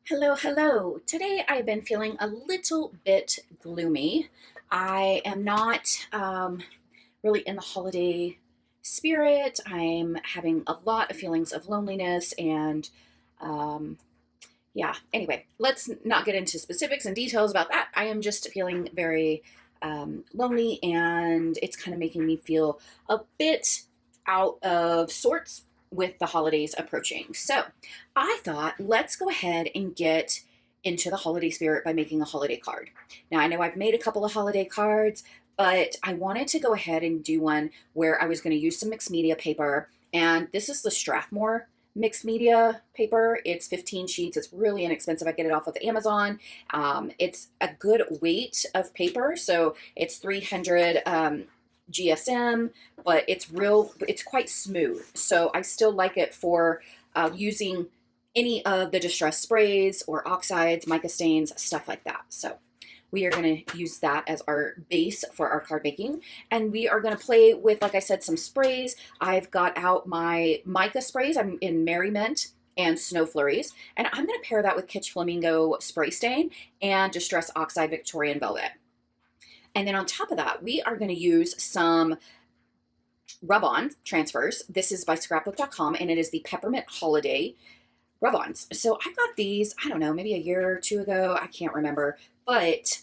Hello, hello. Today I've been feeling a little bit gloomy. I am not really in the holiday spirit. I'm having a lot of feelings of loneliness and um, yeah, anyway, let's not get into specifics and details about that. I am just feeling very lonely and it's kind of making me feel a bit out of sorts with the holidays approaching. So I thought, let's go ahead and get into the holiday spirit by making a holiday card. Now, I know I've made a couple of holiday cards, but I wanted to go ahead and do one where I was going to use some mixed media paper. And this is the Strathmore mixed media paper. It's 15 sheets. It's really inexpensive. I get it off of Amazon. It's a good weight of paper. So it's 300 GSM, but it's quite smooth. So I still like it for using any of the distress sprays or oxides, mica stains, stuff like that. So we are going to use that as our base for our card making. And we are going to play with, like I said, some sprays. I've got out my mica sprays. I'm in Merriment and Snow Flurries. And I'm going to pair that with Kitsch Flamingo Spray Stain and Distress Oxide Victorian Velvet. And then on top of that, we are going to use some rub-on transfers. This is by scrapbook.com and it is the Peppermint Holiday rub-ons. So I got these, I don't know, maybe a year or two ago. I can't remember, but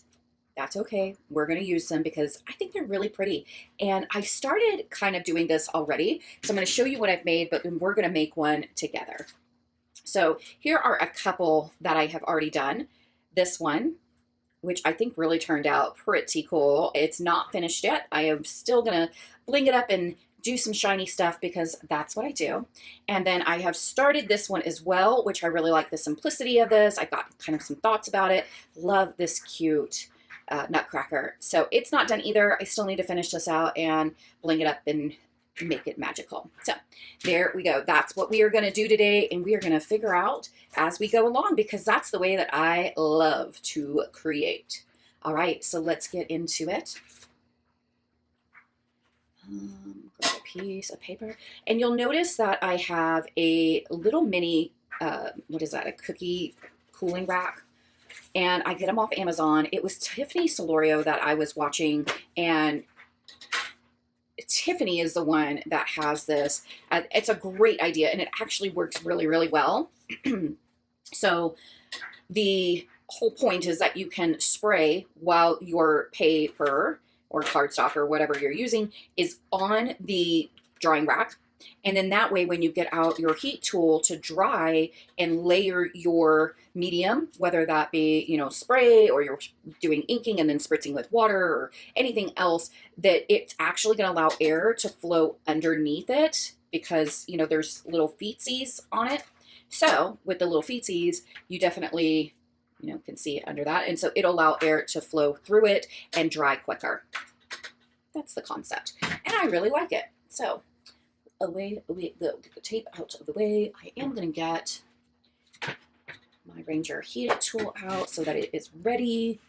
that's okay. We're going to use them because I think they're really pretty. And I started kind of doing this already. So I'm going to show you what I've made, but then we're going to make one together. So here are a couple that I have already done. This one, which I think really turned out pretty cool. It's not finished yet. I am still going to bling it up and do some shiny stuff because that's what I do. And then I have started this one as well, which I really like the simplicity of this. I got kind of some thoughts about it. Love this cute nutcracker. So it's not done either. I still need to finish this out and bling it up and make it magical. So there we go. That's what we are going to do today. And we are going to figure out as we go along because that's the way that I love to create. All right, so let's get into it. Grab a piece of paper. And you'll notice that I have a little mini, what is that, a cookie cooling rack. And I get them off Amazon. It was Tiffany Solorio that I was watching, and Tiffany is the one that has this. It's a great idea, and it actually works really, really well. So the whole point is that you can spray while your paper or cardstock or whatever you're using is on the drying rack. And then that way, when you get out your heat tool to dry and layer your medium, whether that be, spray or you're doing inking and then spritzing with water or anything else, that it's actually going to allow air to flow underneath it because, there's little feetsies on it. So with the little feetsies, you definitely, can see it under that. And so it'll allow air to flow through it and dry quicker. That's the concept. And I really like it. So get the tape out of the way. I am going to get my Ranger heated tool out so that it is ready.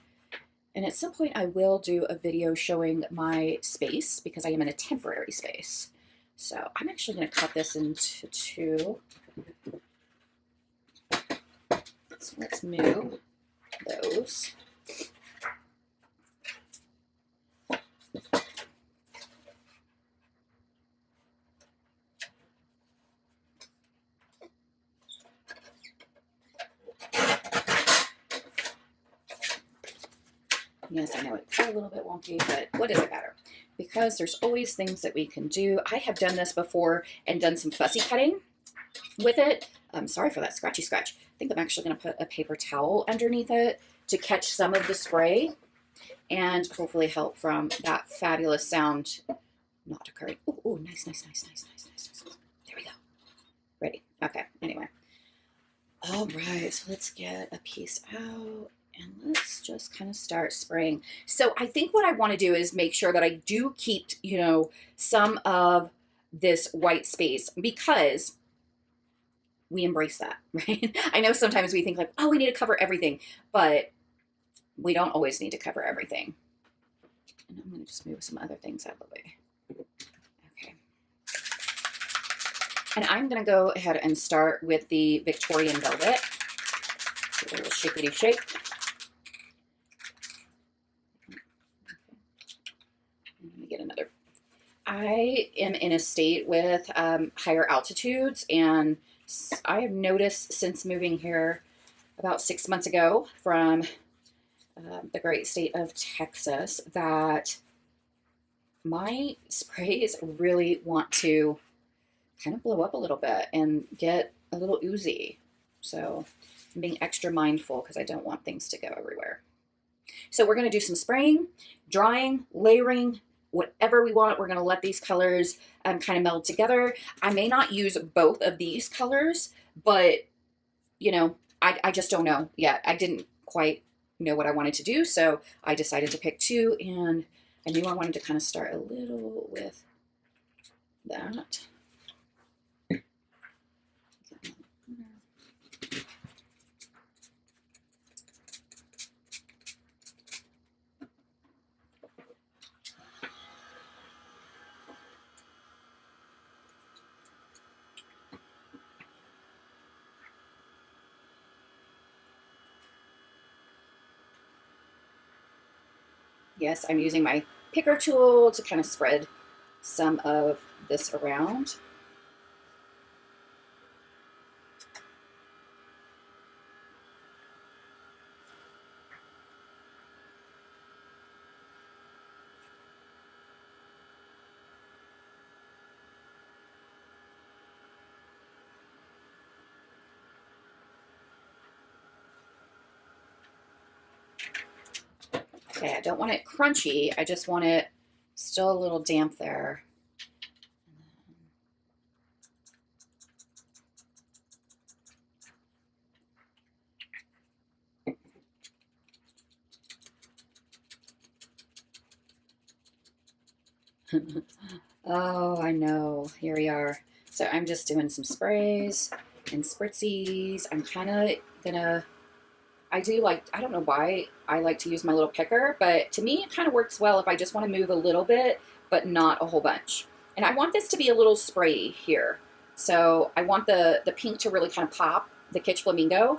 And at some point I will do a video showing my space because I am in a temporary space. So I'm actually going to cut this into two. So let's move those. Yes, I know it's a little bit wonky, but what does it matter? Because there's always things that we can do. I have done this before and done some fussy cutting with it. I'm sorry for that scratchy scratch. I think I'm actually going to put a paper towel underneath it to catch some of the spray and hopefully help from that fabulous sound not occurring. Oh, nice. There we go. Ready. Okay, anyway. All right, so let's get a piece out. And let's just kind of start spraying. So I think what I want to do is make sure that I do keep, some of this white space because we embrace that, right? I know sometimes we think like, oh, we need to cover everything, but we don't always need to cover everything. And I'm going to just move some other things out of the way. Okay. And I'm going to go ahead and start with the Victorian Velvet. Give it a little shakety shake. Let me get another. I am in a state with higher altitudes, and I have noticed since moving here about 6 months ago from the great state of Texas that my sprays really want to kind of blow up a little bit and get a little oozy. So I'm being extra mindful because I don't want things to go everywhere. So we're going to do some spraying, drying, layering, whatever we want. We're going to let these colors kind of meld together. I may not use both of these colors, but you know, I just don't know yet. I didn't quite know what I wanted to do, so I decided to pick two, and I knew I wanted to kind of start a little with that. Yes, I'm using my picker tool to kind of spread some of this around. Okay, I don't want it crunchy. I just want it still a little damp there. Oh, I know. Here we are. So I'm just doing some sprays and spritzies. I'm kind of gonna, I do like, I don't know why I like to use my little picker, but to me it kind of works well if I just want to move a little bit, but not a whole bunch. And I want this to be a little sprayy here. So I want the pink to really kind of pop, the Kitsch Flamingo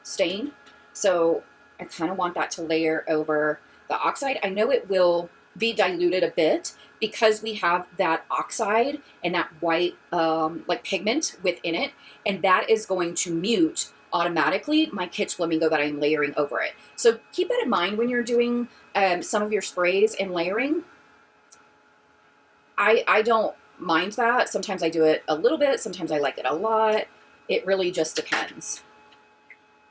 stain. So I kind of want that to layer over the oxide. I know it will be diluted a bit because we have that oxide and that white like pigment within it, and that is going to mute automatically my Kitsch Flamingo that I'm layering over it. So keep that in mind when you're doing some of your sprays and layering. I don't mind that. Sometimes I do it a little bit, sometimes I like it a lot. It really just depends.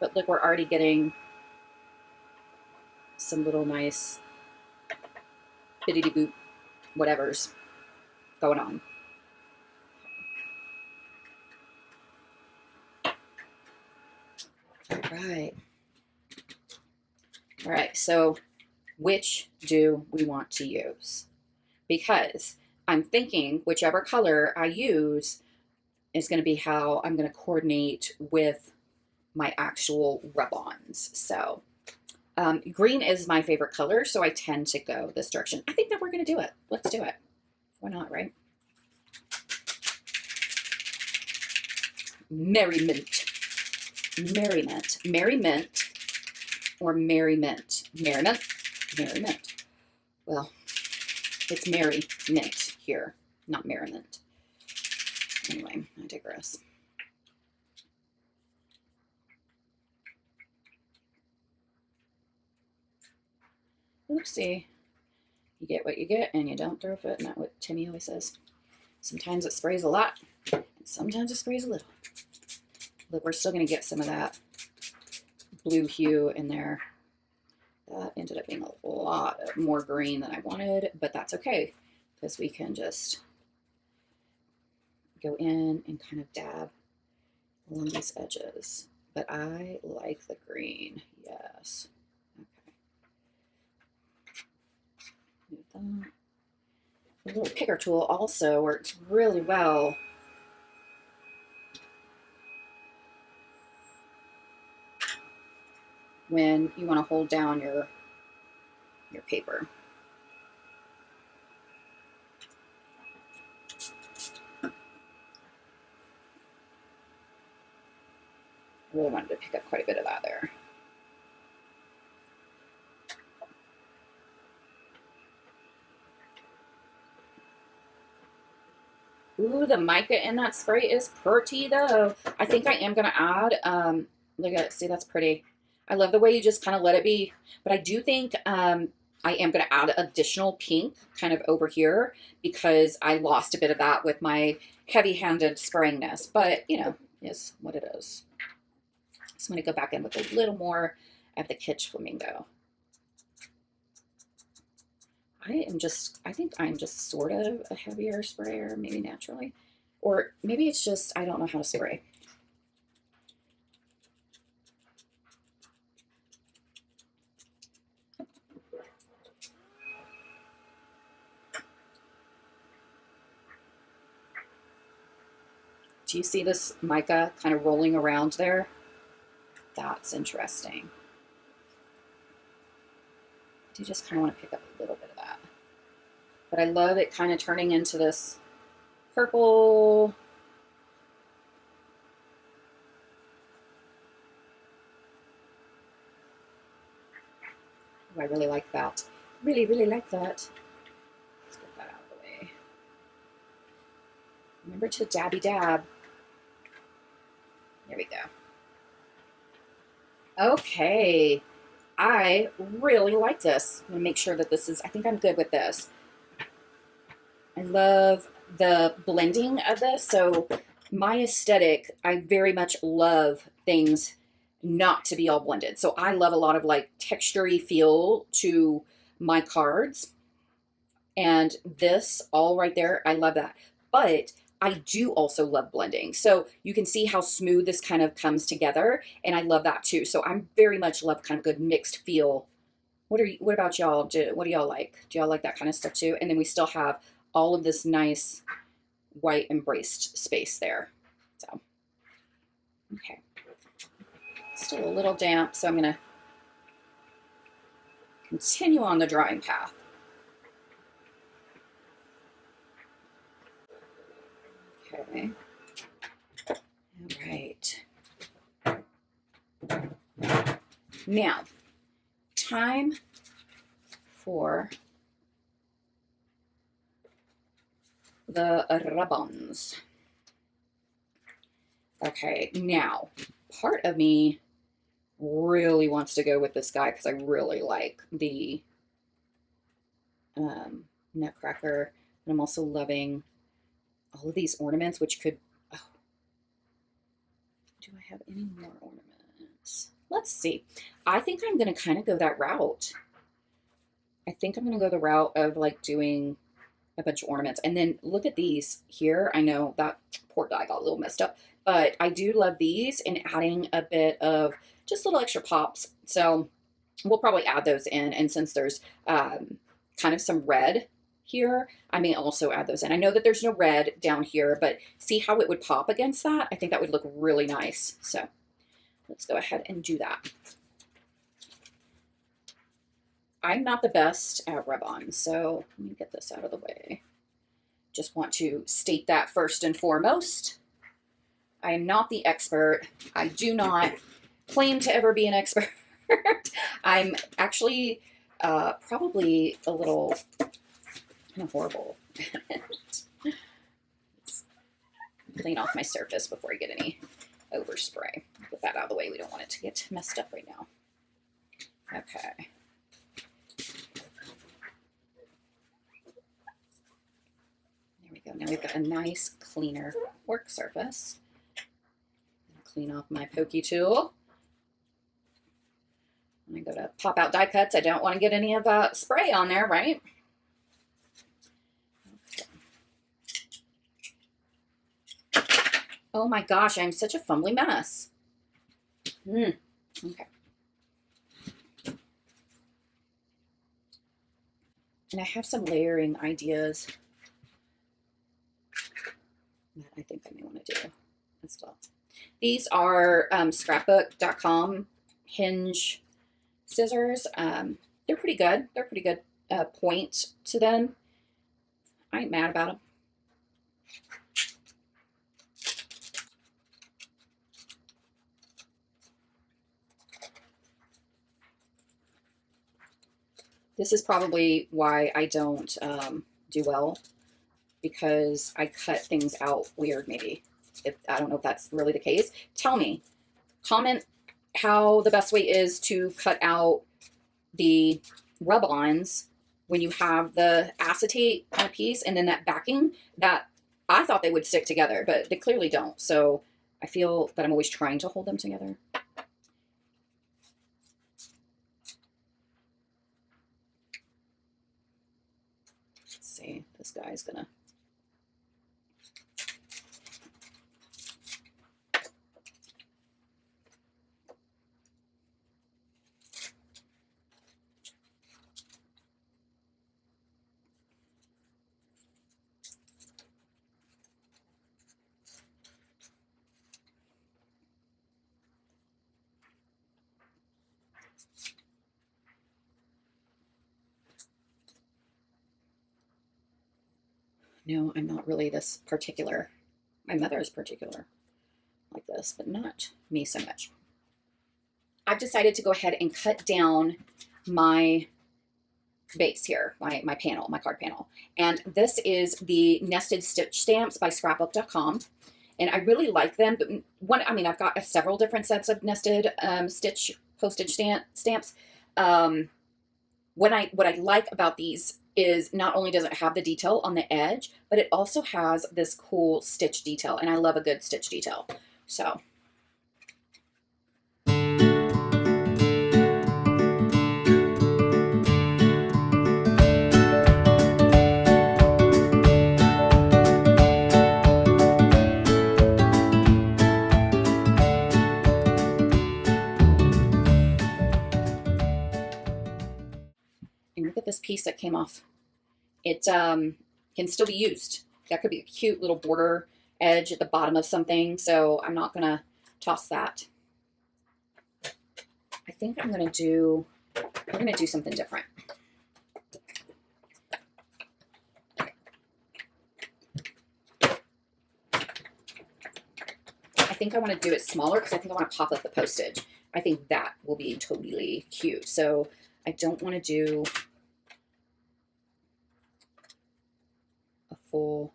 But look, we're already getting some little nice biddity boop whatever's going on. All right, so which do we want to use? Because I'm thinking whichever color I use is going to be how I'm going to coordinate with my actual rub-ons. So green is my favorite color, so I tend to go this direction. I think that we're going to do it. Let's do it. Why not, right? Merriment. Merriment. Merriment or merriment. Merriment. Merriment. Well, it's merry mint here, not merriment. Anyway, I digress. Oopsie. You get what you get and you don't throw a fit, and that's what Timmy always says. Sometimes it sprays a lot, and sometimes it sprays a little. Look, we're still going to get some of that blue hue in there. That ended up being a lot more green than I wanted, but that's okay because we can just go in and kind of dab along these edges. But I like the green, yes. Okay. Move that. The little picker tool also works really well when you want to hold down your paper. really wanted to pick up quite a bit of that there. Ooh, the mica in that spray is pretty though. I think I am gonna add, look at it, see that's pretty. I love the way you just kind of let it be, but I do think I am gonna add additional pink kind of over here because I lost a bit of that with my heavy-handed sprayingness, but you know, is what it is. So I'm gonna go back in with a little more of the Kitsch Flamingo. I think I'm just sort of a heavier sprayer, maybe naturally. Or maybe it's just, I don't know how to spray. Do you see this mica kind of rolling around there? That's interesting. I do just kind of want to pick up a little bit of that. But I love it kind of turning into this purple. Oh, I really like that. Really, really like that. Let's get that out of the way. Remember to dabby dab. There we go. Okay. I really like this. I'm going to make sure that this is, I think I'm good with this. I love the blending of this. So my aesthetic, I very much love things not to be all blended. So I love a lot of like textury feel to my cards. And this all right there, I love that. But I do also love blending. So you can see how smooth this kind of comes together. And I love that too. So I'm very much love kind of good mixed feel. What about y'all? What do y'all like? Do y'all like that kind of stuff too? And then we still have all of this nice white embraced space there. So, okay. Still a little damp, so I'm gonna continue on the drying path. Okay. All right. Now, time for the ribbons. Okay, now, part of me really wants to go with this guy because I really like the Nutcracker. And I'm also loving all of these ornaments, which could, oh, do I have any more ornaments? Let's see. I think I'm going to kind of go that route. I think I'm going to go the route of like doing a bunch of ornaments. And then look at these here. I know that poor guy got a little messed up, but I do love these and adding a bit of just little extra pops. So we'll probably add those in. And since there's kind of some red here, I may also add those in. I know that there's no red down here, but see how it would pop against that? I think that would look really nice. So let's go ahead and do that. I'm not the best at rub-ons, so let me get this out of the way. Just want to state that first and foremost. I am not the expert. I do not claim to ever be an expert. I'm actually probably a little kind of horrible. Clean off my surface before I get any overspray. Get that out of the way. We don't want it to get messed up right now. Okay. There we go. Now we've got a nice cleaner work surface. Clean off my pokey tool. When I go to pop out die cuts, I don't want to get any of that spray on there, right? Okay. Oh my gosh, I'm such a fumbly mess. Okay. And I have some layering ideas that I think I may want to do as well. These are scrapbook.com hinge scissors. They're pretty good. They're pretty good point to them. I ain't mad about them. This is probably why I don't do well, because I cut things out weird, maybe. I don't know if that's really the case. Tell me, comment how the best way is to cut out the rub-ons when you have the acetate kind of piece and then that backing, that I thought they would stick together, but they clearly don't. So I feel that I'm always trying to hold them together. Let's see, this guy's gonna... No, I'm not really this particular. My mother is particular like this, but not me so much. I've decided to go ahead and cut down my base here, my panel, my card panel. And this is the Nested Stitch Stamps by scrapbook.com. And I really like them. But I've got several different sets of nested stitch postage stamps. What I like about these is not only does it have the detail on the edge, but it also has this cool stitch detail. And I love a good stitch detail. So... And look at this piece that came off. It can still be used. That could be a cute little border edge at the bottom of something. So I'm not gonna toss that. I think we're gonna do something different. I think I want to do it smaller because I think I want to pop up the postage. I think that will be totally cute. So I don't want to do a full,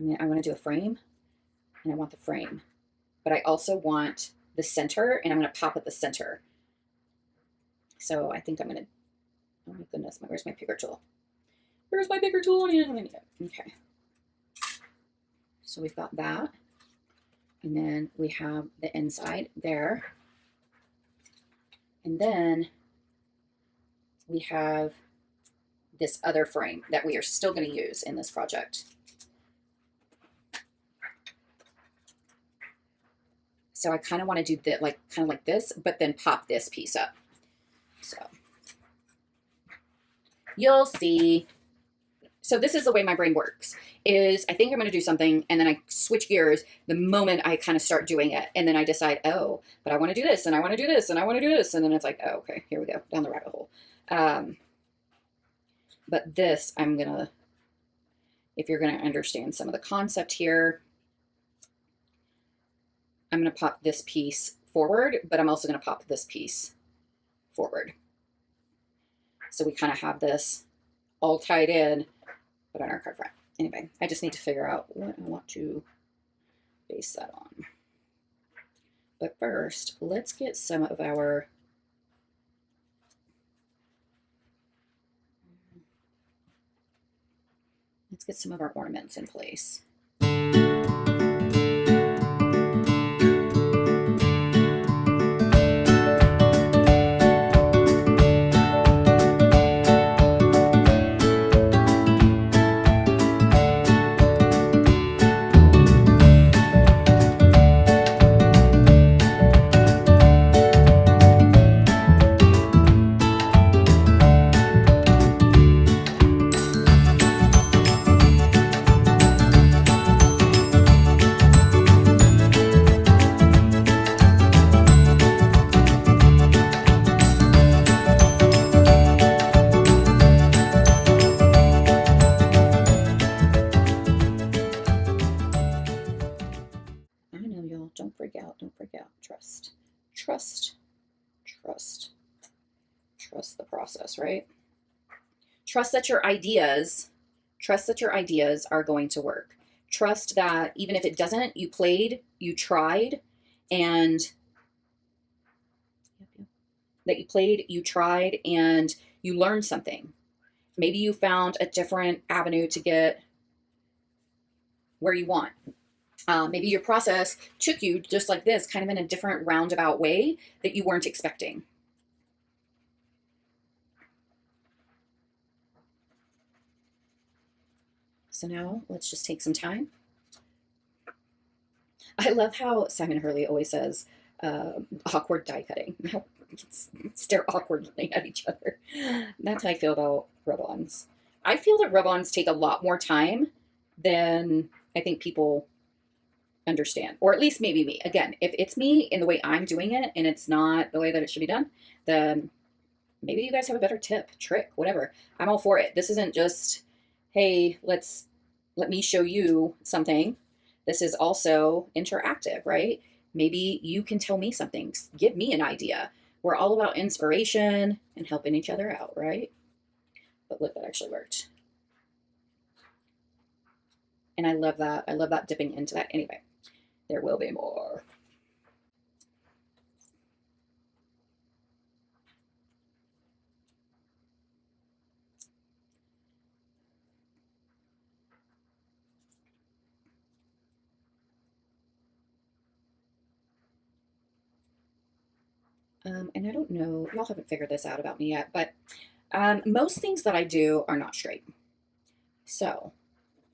I want to do a frame, and I want the frame, but I also want the center, and I'm going to pop at the center. So I think I'm going to, oh my goodness, where's my picker tool? Where's my picker tool? I need it. Okay. So we've got that. And then we have the inside there. And then we have this other frame that we are still going to use in this project. So I kind of want to do that, kind of like this, but then pop this piece up. So you'll see. So this is the way my brain works, is I think I'm going to do something, and then I switch gears the moment I kind of start doing it. And then I decide, oh, but I want to do this, and I want to do this, and I want to do this. And then it's like, oh, okay, here we go, down the rabbit hole. But this, I'm going to, if you're going to understand some of the concept here, I'm going to pop this piece forward, but I'm also going to pop this piece forward. So we kind of have this all tied in, but on our card front. Anyway, I just need to figure out what I want to base that on. But first, let's get some of our ornaments in place. Don't freak out. Trust. trust the process, right? Trust that your ideas, are going to work. Trust that even if it doesn't, you played, you tried, and you learned something. Maybe you found a different avenue to get where you want. Maybe your process took you just like this, kind of in a different roundabout way that you weren't expecting. So now let's just take some time. I love how Simon Hurley always says, awkward die cutting. Stare awkwardly at each other. That's how I feel about rub-ons. I feel that rub-ons take a lot more time than I think people understand, or at least maybe me. Again, if it's me in the way I'm doing it and it's not the way that it should be done, then maybe you guys have a better tip, trick, whatever. I'm all for it. This isn't just, hey, let me show you something. This is also interactive, right? Maybe you can tell me something, give me an idea. We're all about inspiration and helping each other out, right? But look, that actually worked. And I love that. I love that dipping into that. Anyway, there will be more. And I don't know, y'all haven't figured this out about me yet, but most things that I do are not straight. So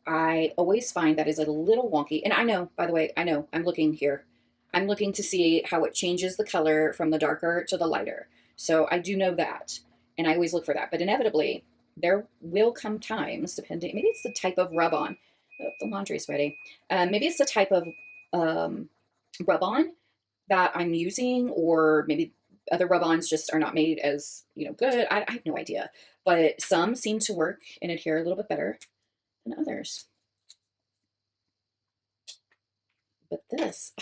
I always find that is a little wonky. And I know, by the way, I'm looking here. I'm looking to see how it changes the color from the darker to the lighter. So I do know that. And I always look for that. But inevitably, there will come times, depending, maybe it's the type of rub-on. Oh, the laundry's ready. Maybe it's the type of rub-on that I'm using, or maybe other rub-ons just are not made as, good. I have no idea. But some seem to work and adhere a little bit better than others. But this,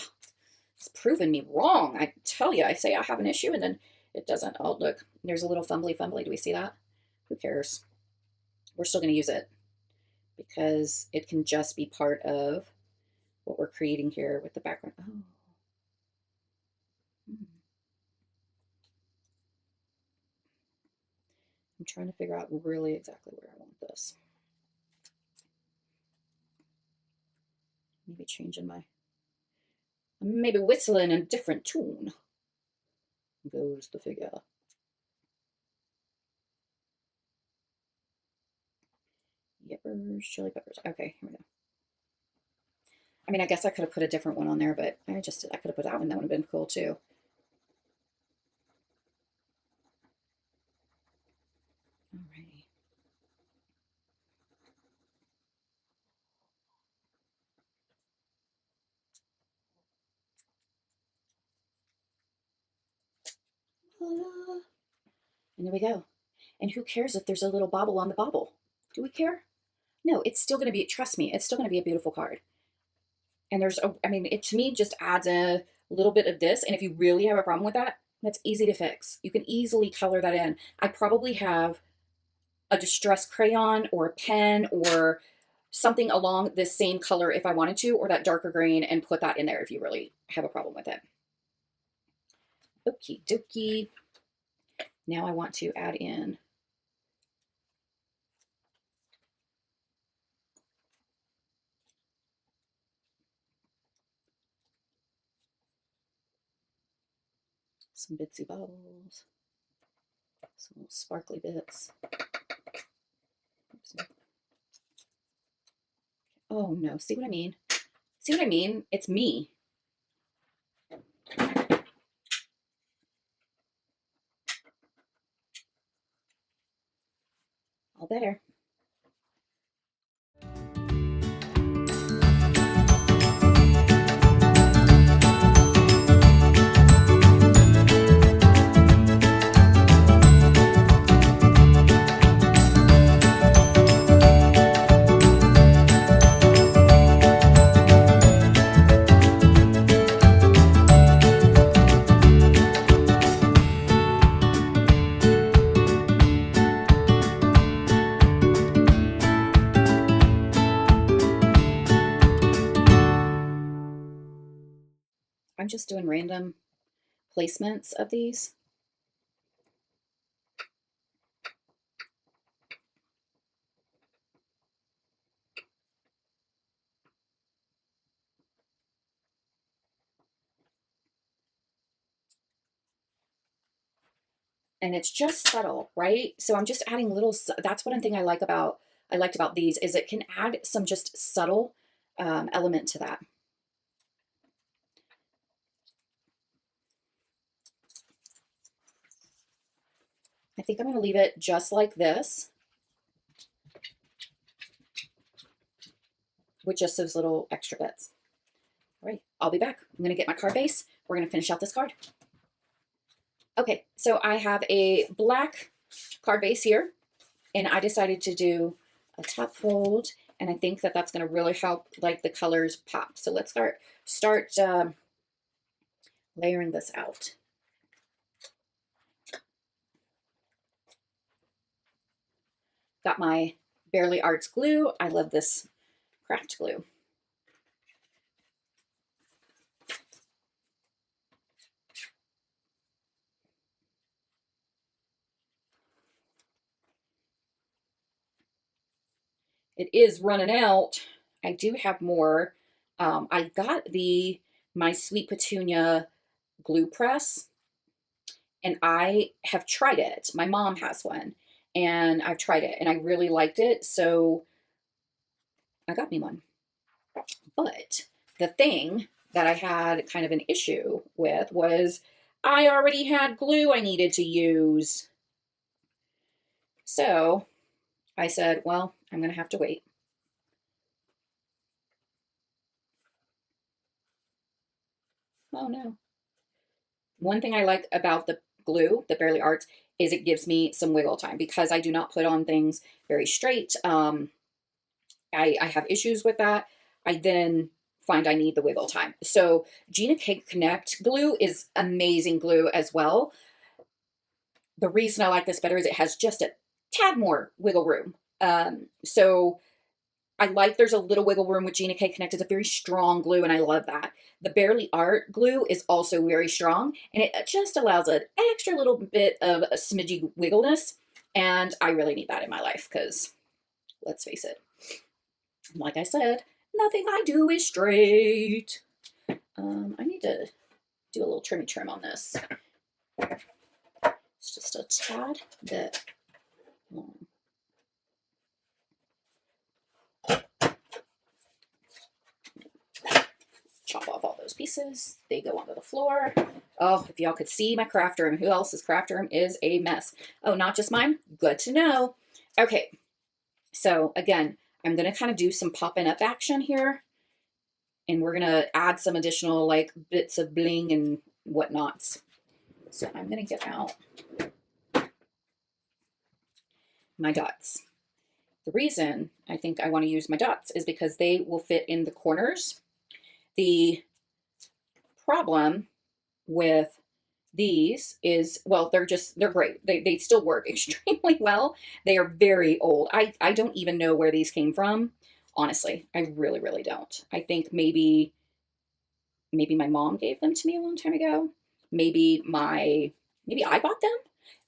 it's proven me wrong. I tell you, I say I have an issue and then it doesn't. Oh, look, there's a little fumbly. Do we see that? Who cares? We're still going to use it because it can just be part of what we're creating here with the background. Oh. I'm trying to figure out really exactly where I want this. Maybe changing maybe whistling in a different tune. Goes the figure. Yippers, chili peppers. Okay, here we go. I mean, I guess I could have put a different one on there, but I could have put that one. That would have been cool too. Alrighty. And there we go. And who cares if there's a little bobble on the bobble? Do we care? No, it's still going to be, trust me, it's still going to be a beautiful card. And it to me just adds a little bit of this. And if you really have a problem with that, that's easy to fix. You can easily color that in. I probably have a distress crayon or a pen or something along this same color if I wanted to, or that darker green, and put that in there if you really have a problem with it. Okie dokie. Now I want to add in some bitsy bobbles, some little sparkly bits. Oops. Oh no, see what I mean? See what I mean? It's me. All better. I'm just doing random placements of these. And it's just subtle, right? So I'm just adding little, that's one thing I liked about these is it can add some just subtle element to that. I think I'm going to leave it just like this with just those little extra bits. All right, I'll be back. I'm going to get my card base. We're going to finish out this card. Okay, so I have a black card base here, and I decided to do a top fold, and I think that that's going to really help like the colors pop. So let's start layering this out. Got my Barely Arts glue. I love this craft glue. It is running out. I do have more. I got my Sweet Petunia glue press, and I have tried it. My mom has one, and I've tried it, and I really liked it, so I got me one. But the thing that I had kind of an issue with was I already had glue I needed to use. So I said, well, I'm going to have to wait. Oh no. One thing I like about the glue, the Barely Arts, is it gives me some wiggle time because I do not put on things very straight. I have issues with that. I then find I need the wiggle time. So Gina K Connect glue is amazing glue as well. The reason I like this better is it has just a tad more wiggle room. So I like there's a little wiggle room with Gina K Connect. It's a very strong glue, and I love that. The Barely Art glue is also very strong, and it just allows an extra little bit of a smidgy wiggleness, and I really need that in my life because, let's face it, like I said, nothing I do is straight. I need to do a little trimmy trim on this. It's just a tad bit long. Chop off all those pieces. They go onto the floor. Oh, if y'all could see my craft room. Who else's craft room is a mess? Oh, not just mine? Good to know. Okay, so again, I'm going to kind of do some popping up action here. And we're going to add some additional like bits of bling and whatnots. So I'm going to get out my dots. The reason I think I want to use my dots is because they will fit in the corners. The problem with these is, well, they're great. They still work extremely well. They are very old. I don't even know where these came from. Honestly, I really, really don't. I think maybe my mom gave them to me a long time ago. Maybe I bought them.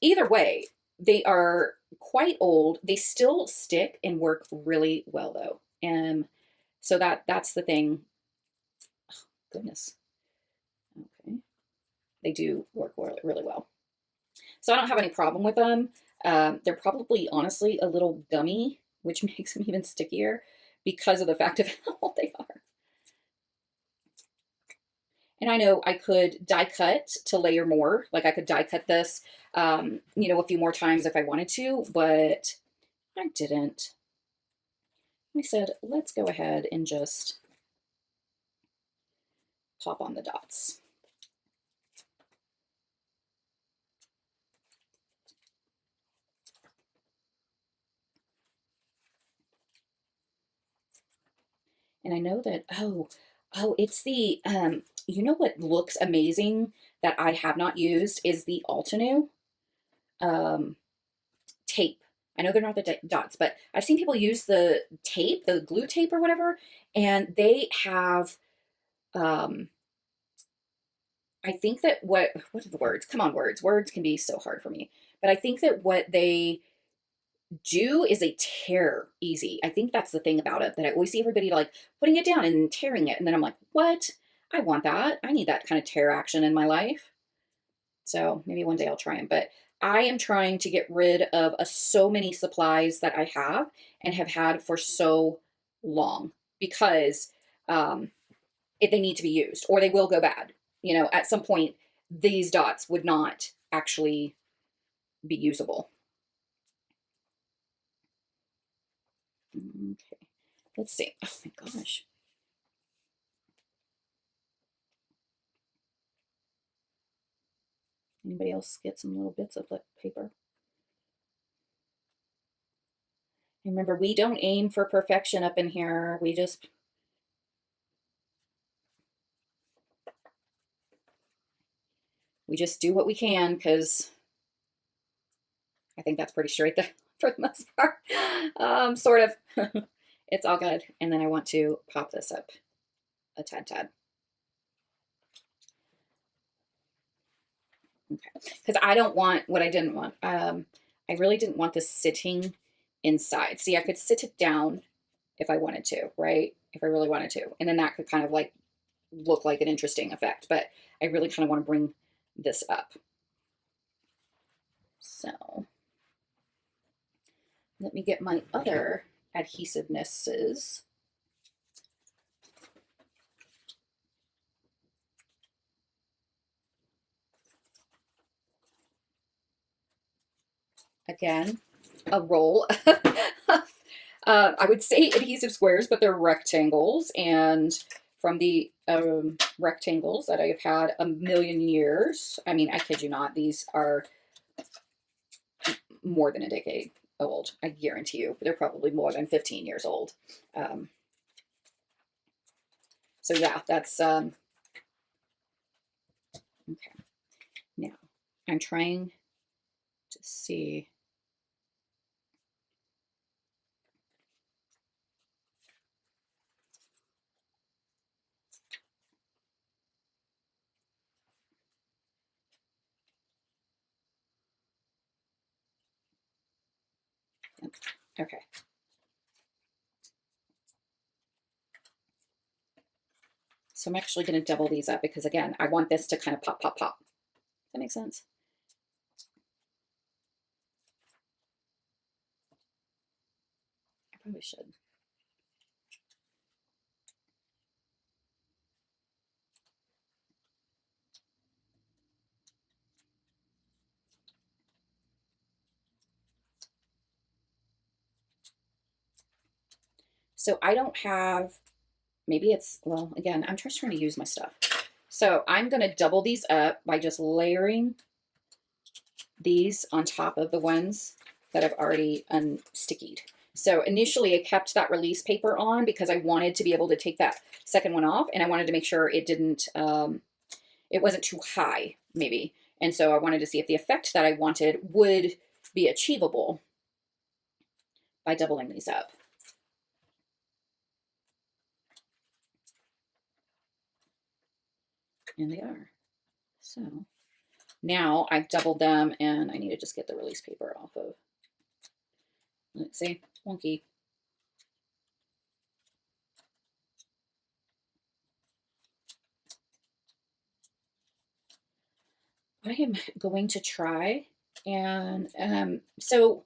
Either way, they are quite old. They still stick and work really well though. And so that's the thing. Oh, goodness. Okay. They do work really, really well. So I don't have any problem with them. They're probably honestly a little gummy, which makes them even stickier because of the fact of how old they are. And I know I could die cut to layer more. Like I could die cut this, a few more times if I wanted to, but I didn't. I said, let's go ahead and just pop on the dots. And I know that, it's the, you know what looks amazing that I have not used is the Altenew tape. I know they're not the dots, but I've seen people use the tape, the glue tape or whatever, and they have I think that what are the words? Come on, words. Words can be so hard for me. But I think that what they do is they tear easy. I think that's the thing about it, that I always see everybody like putting it down and tearing it. And then I'm like, what? I want that. I need that kind of tear action in my life. So maybe one day I'll try them. But I am trying to get rid of so many supplies that I have and have had for so long because um, they need to be used or they will go bad. You know, at some point, these dots would not actually be usable. Okay, let's see. Oh my gosh. Anybody else get some little bits of paper? Remember, we don't aim for perfection up in here. We just do what we can because I think that's pretty straight there for the most part. Sort of. It's all good. And then I want to pop this up a tad. Okay. Because I don't want what I didn't want. I really didn't want this sitting inside. See, I could sit it down if I wanted to, right? If I really wanted to. And then that could kind of like look like an interesting effect. But I really kind of want to bring this up. So let me get my other adhesivenesses. Again, a roll of, I would say adhesive squares, but they're rectangles. And from the rectangles that I've had a million years, I mean, I kid you not, these are more than a decade old. I guarantee you, they're probably more than 15 years old. So yeah, that's, okay. Now, I'm trying to see. Okay. So I'm actually going to double these up because, again, I want this to kind of pop, pop, pop. Does that make sense? I probably should. So I don't have, maybe it's, well, again, I'm just trying to use my stuff. So I'm going to double these up by just layering these on top of the ones that I've already unstickied. So initially I kept that release paper on because I wanted to be able to take that second one off, and I wanted to make sure it didn't, it wasn't too high maybe. And so I wanted to see if the effect that I wanted would be achievable by doubling these up. And they are. So now I've doubled them and I need to just get the release paper off of. Let's see, wonky. I am going to try, and so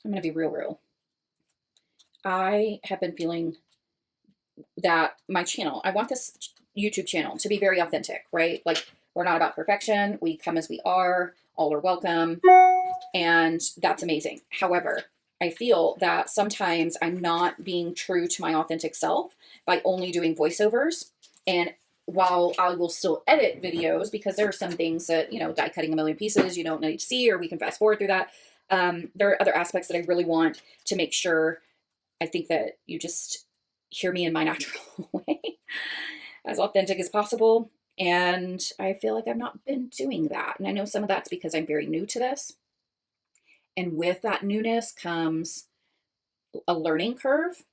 I'm going to be real. I have been feeling that my channel, I want this YouTube channel to be very authentic, right? Like, we're not about perfection. We come as we are. All are welcome. And that's amazing. However, I feel that sometimes I'm not being true to my authentic self by only doing voiceovers. And while I will still edit videos, because there are some things that, you know, die cutting a million pieces, you don't need to see, or we can fast forward through that. There are other aspects that I really want to make sure. I think that you just hear me in my natural way, as authentic as possible. And I feel like I've not been doing that. And I know some of that's because I'm very new to this. And with that newness comes a learning curve.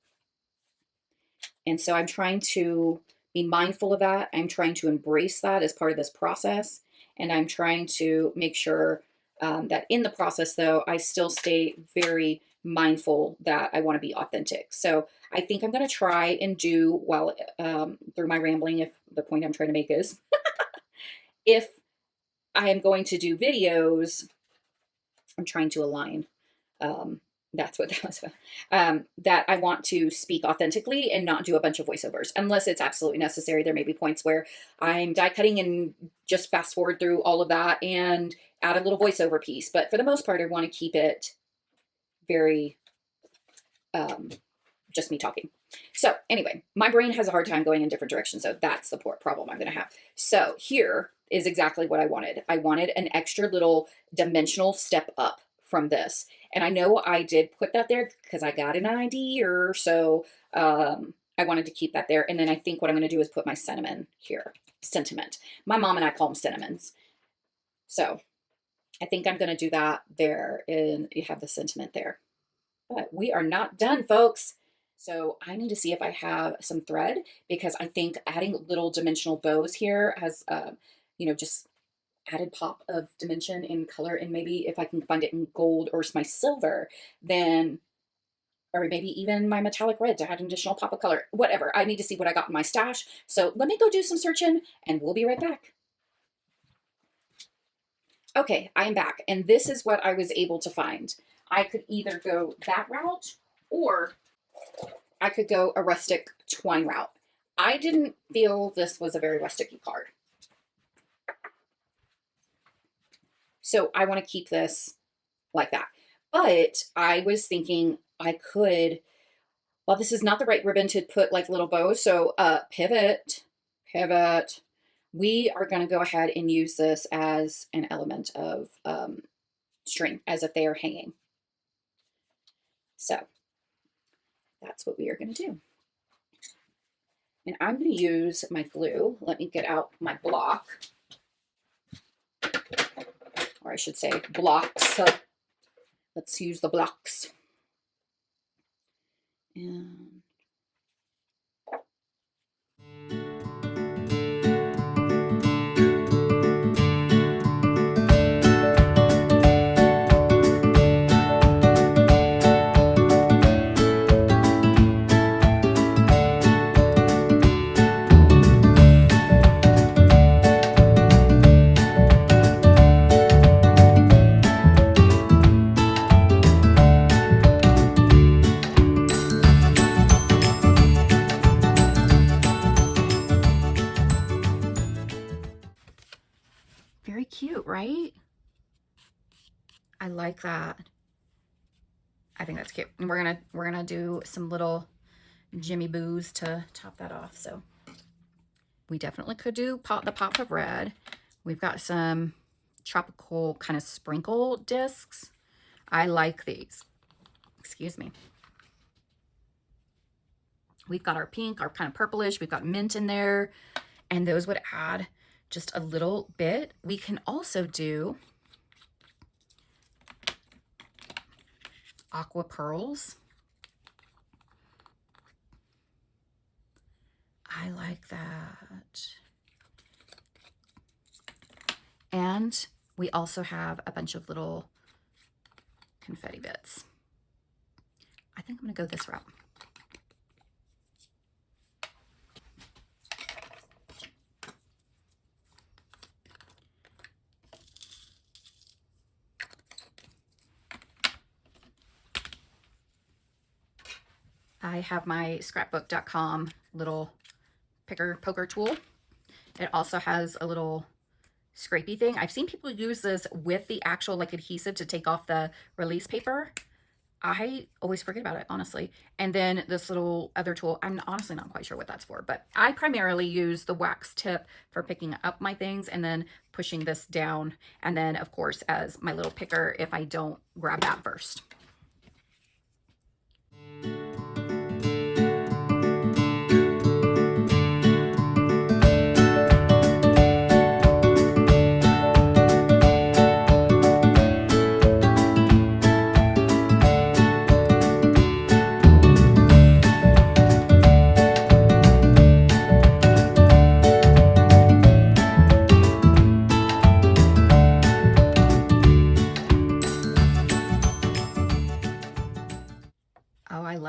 And so I'm trying to be mindful of that. I'm trying to embrace that as part of this process. And I'm trying to make sure that in the process, though, I still stay very mindful that I want to be authentic. So I think I'm going to try and do, well, through my rambling, if the point I'm trying to make is, if I am going to do videos, I'm trying to align. That's what that was about. That I want to speak authentically and not do a bunch of voiceovers unless it's absolutely necessary. There may be points where I'm die cutting and just fast forward through all of that and add a little voiceover piece. But for the most part, I want to keep it very just me talking. So anyway, my brain has a hard time going in different directions. So that's the problem I'm going to have. So here is exactly what I wanted. I wanted an extra little dimensional step up from this. And I know I did put that there because I got an idea, so I wanted to keep that there. And then I think what I'm going to do is put my cinnamon here. Sentiment. My mom and I call them cinnamons. So I think I'm going to do that there, and you have the sentiment there. But we are not done, folks. So I need to see if I have some thread, because I think adding little dimensional bows here has, just added pop of dimension in color. And maybe if I can find it in gold or my silver, then, or maybe even my metallic red to add an additional pop of color, whatever. I need to see what I got in my stash. So let me go do some searching and we'll be right back. Okay, I am back. And this is what I was able to find. I could either go that route or I could go a rustic twine route. I didn't feel this was a very rustic-y card. So I want to keep this like that. But I was thinking I could, well, this is not the right ribbon to put like little bows. So pivot. We are going to go ahead and use this as an element of string, as if they are hanging. So that's what we are going to do. And I'm going to use my glue. Let me get out my block. Or I should say blocks. Let's use the blocks. And very cute, right? I like that. I think that's cute. And we're gonna do some little Jimmy Boos to top that off. So we definitely could do the pop of red. We've got some tropical kind of sprinkle discs. I like these. Excuse me. We've got our pink, our kind of purplish. We've got mint in there, and those would add just a little bit. We can also do aqua pearls. I like that. And we also have a bunch of little confetti bits. I think I'm going to go this route. I have my scrapbook.com little poker tool. It also has a little scrapey thing. I've seen people use this with the actual like adhesive to take off the release paper. I always forget about it, honestly. And then this little other tool, I'm honestly not quite sure what that's for, but I primarily use the wax tip for picking up my things and then pushing this down. And then of course, as my little picker, if I don't grab that first.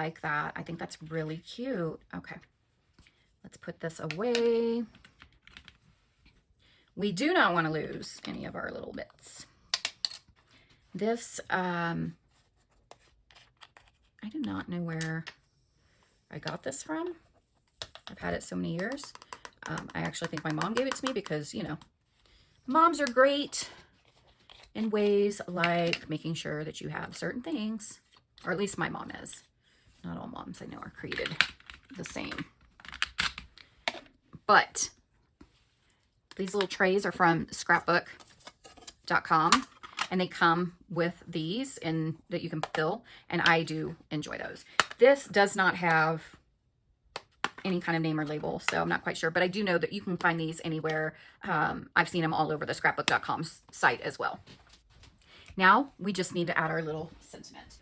like that. I think that's really cute. Okay, let's put this away. We do not want to lose any of our little bits. This, I do not know where I got this from. I've had it so many years. I actually think my mom gave it to me because, you know, moms are great in ways like making sure that you have certain things, or at least my mom is. Not all moms I know are created the same. But these little trays are from scrapbook.com, and they come with these and that you can fill, and I do enjoy those. This does not have any kind of name or label, so I'm not quite sure, but I do know that you can find these anywhere. I've seen them all over the scrapbook.com site as well. Now we just need to add our little sentiment.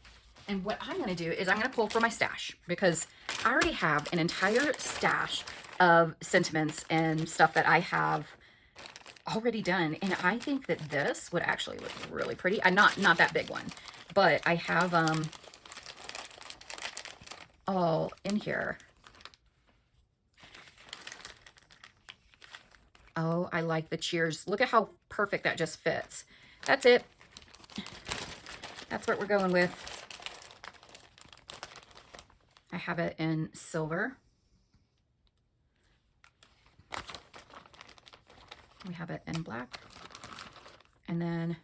And what I'm going to do is I'm going to pull from my stash, because I already have an entire stash of sentiments and stuff that I have already done, and I think that this would actually look really pretty. I'm not that big one, but I have all in here. Oh, I like the cheers. Look at how perfect that just fits. That's it. That's what we're going with. I have it in silver. We have it in black. And then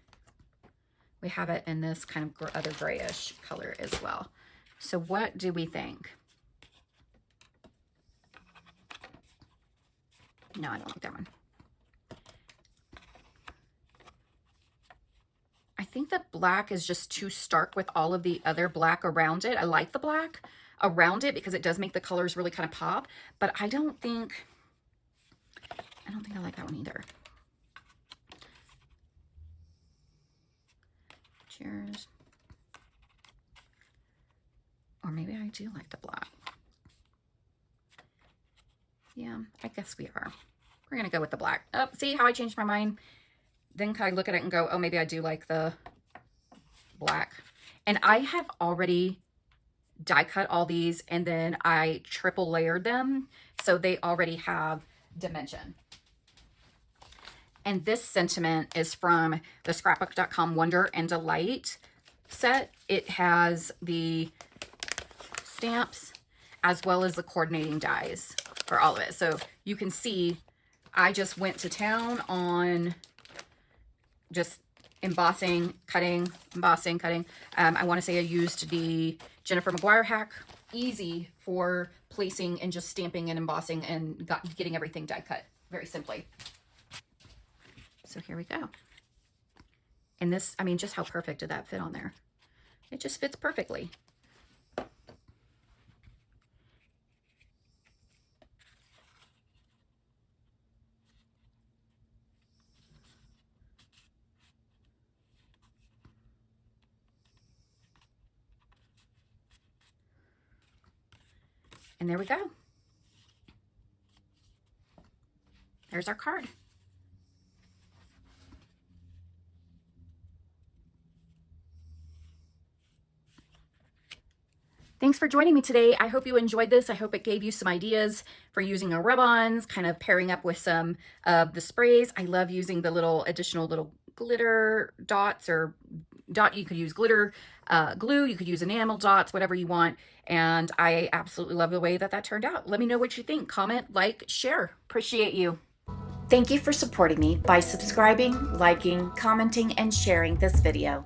we have it in this kind of other grayish color as well. So what do we think? No, I don't like that one. I think the black is just too stark with all of the other black around it. I like the black around it because it does make the colors really kind of pop, but I don't think I like that one either. Cheers. Or maybe I do like the black. Yeah, I guess we are. We're gonna go with the black. Oh, see how I changed my mind? Then can I look at it and go, oh, maybe I do like the black. And I have already die cut all these, and then I triple layered them, so they already have dimension. And this sentiment is from the scrapbook.com Wonder and Delight set. It has the stamps as well as the coordinating dies for all of it. So you can see I just went to town on just embossing, cutting, embossing, cutting. I want to say I used the Jennifer McGuire hack. Easy for placing and just stamping and embossing and getting everything die cut very simply. So here we go. And this, I mean, just how perfect did that fit on there? It just fits perfectly. And there we go. There's our card. Thanks for joining me today. I hope you enjoyed this. I hope it gave you some ideas for using our rub-ons, kind of pairing up with some of the sprays. I love using the little additional little glitter dots or you could use glitter glue, you could use enamel dots, whatever you want. And I absolutely love the way that that turned out. Let me know what you think. Comment, like, share. Appreciate you. Thank you for supporting me by subscribing, liking, commenting, and sharing this video.